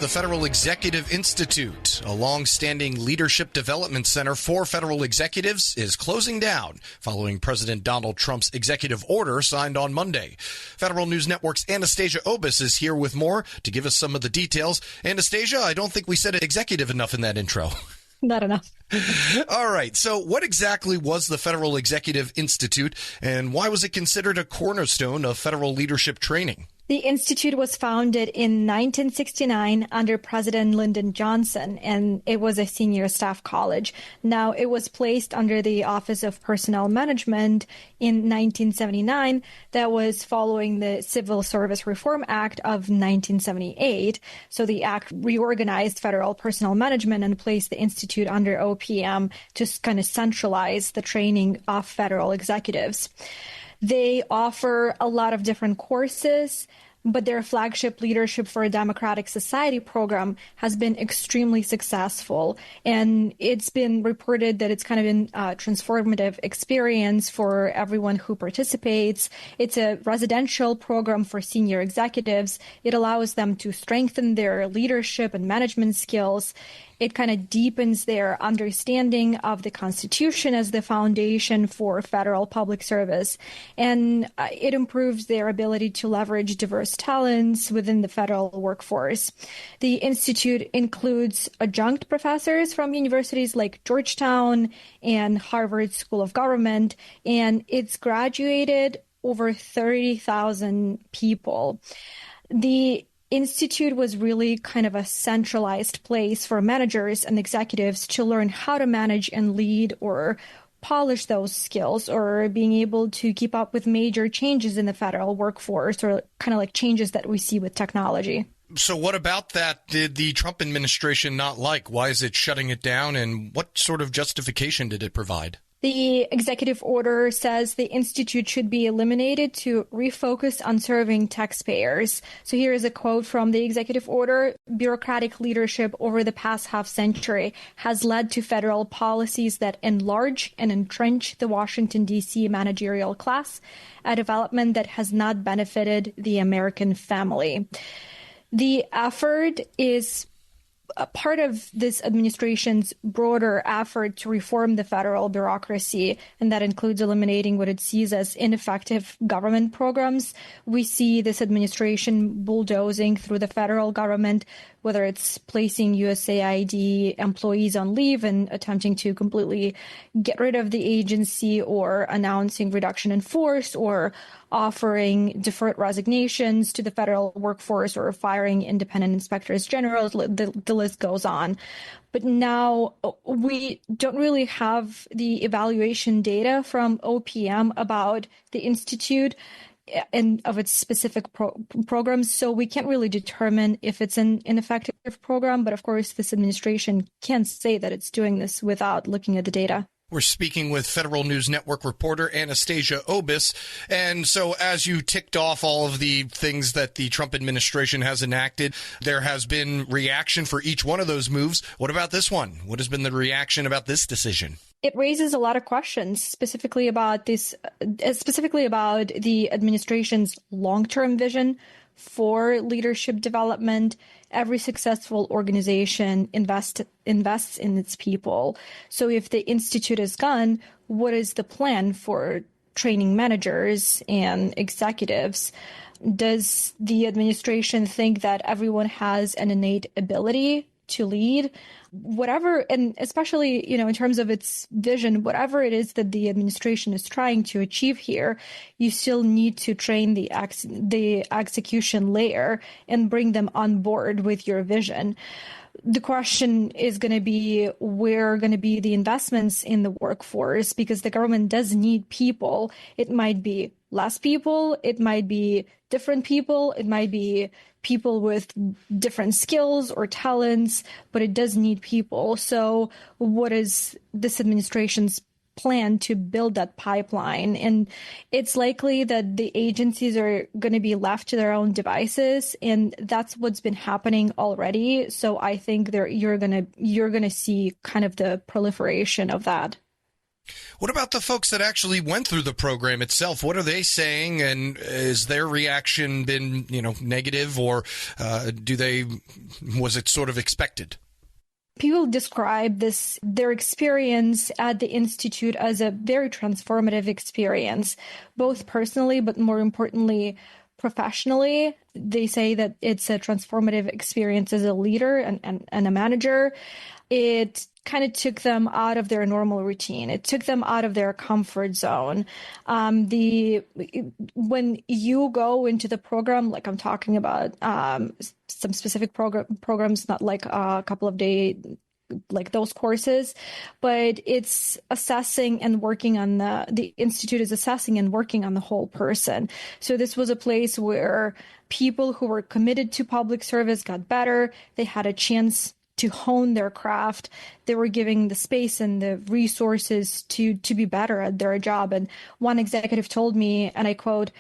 The Federal Executive Institute, a long-standing leadership development center for federal executives, is closing down following President Donald Trump's executive order signed on Monday. Federal News Network's Anastasia Obis is here with more to give us some of the details. Anastasia, I don't think we said executive enough in that intro. Not enough. All right. So what exactly was the Federal Executive Institute, and why was it considered a cornerstone of federal leadership training? The Institute was founded in 1969 under President Lyndon Johnson, and it was a senior staff college. Now, it was placed under the Office of Personnel Management in 1979. That was following the Civil Service Reform Act of 1978. So the act reorganized federal personnel management and placed the Institute under OPM to kind of centralize the training of federal executives. They offer a lot of different courses, but their flagship Leadership for a Democratic Society program has been extremely successful. And it's been reported that it's kind of been a transformative experience for everyone who participates. It's a residential program for senior executives. It allows them to strengthen their leadership and management skills. It kind of deepens their understanding of the Constitution as the foundation for federal public service. And it improves their ability to leverage diverse talents within the federal workforce. The Institute includes adjunct professors from universities like Georgetown and Harvard School of Government, and it's graduated over 30,000 people. The Institute was really kind of a centralized place for managers and executives to learn how to manage and lead or polish those skills, or being able to keep up with major changes in the federal workforce, or kind of like changes that we see with technology. So what about that did the Trump administration not like? Why is it shutting it down, and what sort of justification did it provide? The executive order says the Institute should be eliminated to refocus on serving taxpayers. So here is a quote from the executive order. Bureaucratic leadership over the past half century has led to federal policies that enlarge and entrench the Washington, D.C. managerial class, a development that has not benefited the American family. The effort is a part of this administration's broader effort to reform the federal bureaucracy, and that includes eliminating what it sees as ineffective government programs. We see this administration bulldozing through the federal government, whether it's placing USAID employees on leave and attempting to completely get rid of the agency, or announcing reduction in force, or offering deferred resignations to the federal workforce, or firing independent inspectors general. The list goes on. But now we don't really have the evaluation data from OPM about the Institute and of its specific programs, so we can't really determine if it's an ineffective program. But of course, this administration can't say that it's doing this without looking at the data. We're speaking with Federal News Network reporter Anastasia Obis. And so as you ticked off all of the things that the Trump administration has enacted, there has been reaction for each one of those moves. What about this one? What has been the reaction about this decision? It raises a lot of questions, specifically about the administration's long-term vision for leadership development. Every successful organization invests in its people. So if the Institute is gone, what is the plan for training managers and executives? Does the administration think that everyone has an innate ability to lead? Whatever, and especially, in terms of its vision, whatever it is that the administration is trying to achieve here, you still need to train the execution layer and bring them on board with your vision. The question is going to be, where are going to be the investments in the workforce? Because the government does need people. It might be less people, it might be different people, it might be people with different skills or talents, but it does need people. So what is this administration's plan to build that pipeline? And it's likely that the agencies are going to be left to their own devices, and that's what's been happening already. So I think you're going to see kind of the proliferation of that. What about the folks that actually went through the program itself? What are they saying, and has their reaction been, negative, or was it sort of expected? People describe their experience at the Institute as a very transformative experience, both personally, but more importantly, professionally. They say that it's a transformative experience as a leader and a manager. It kind of took them out of their normal routine. It took them out of their comfort zone. When you go into the program, like I'm talking about some specific programs, not like a couple of days, like those courses, but it's assessing and working on the Institute is assessing and working on the whole person. So this was a place where people who were committed to public service got better. They had a chance to hone their craft. They were giving the space and the resources to be better at their job. And one executive told me, and I quote,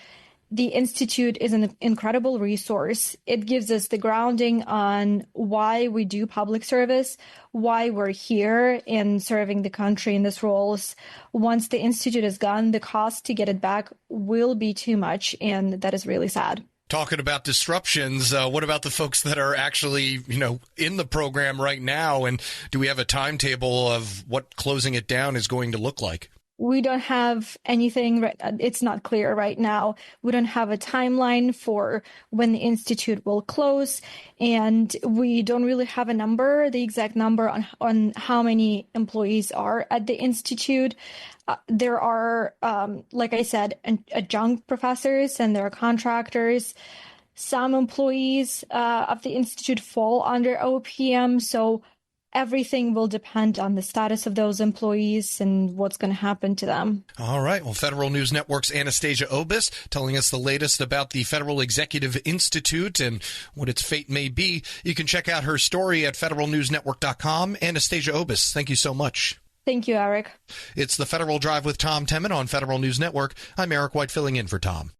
"The Institute is an incredible resource. It gives us the grounding on why we do public service, why we're here in serving the country in these roles. Once the Institute is gone, the cost to get it back will be too much, and that is really sad." Talking about disruptions, what about the folks that are actually, in the program right now? And do we have a timetable of what closing it down is going to look like? We don't have anything. It's not clear right now. We don't have a timeline for when the Institute will close, and we don't really have a number, the exact number on how many employees are at the Institute. There are, like I said, adjunct professors and there are contractors. Some employees of the Institute fall under OPM, so everything will depend on the status of those employees and what's going to happen to them. All right. Well, Federal News Network's Anastasia Obis telling us the latest about the Federal Executive Institute and what its fate may be. You can check out her story at federalnewsnetwork.com. Anastasia Obis, thank you so much. Thank you, Eric. It's the Federal Drive with Tom Temin on Federal News Network. I'm Eric White filling in for Tom.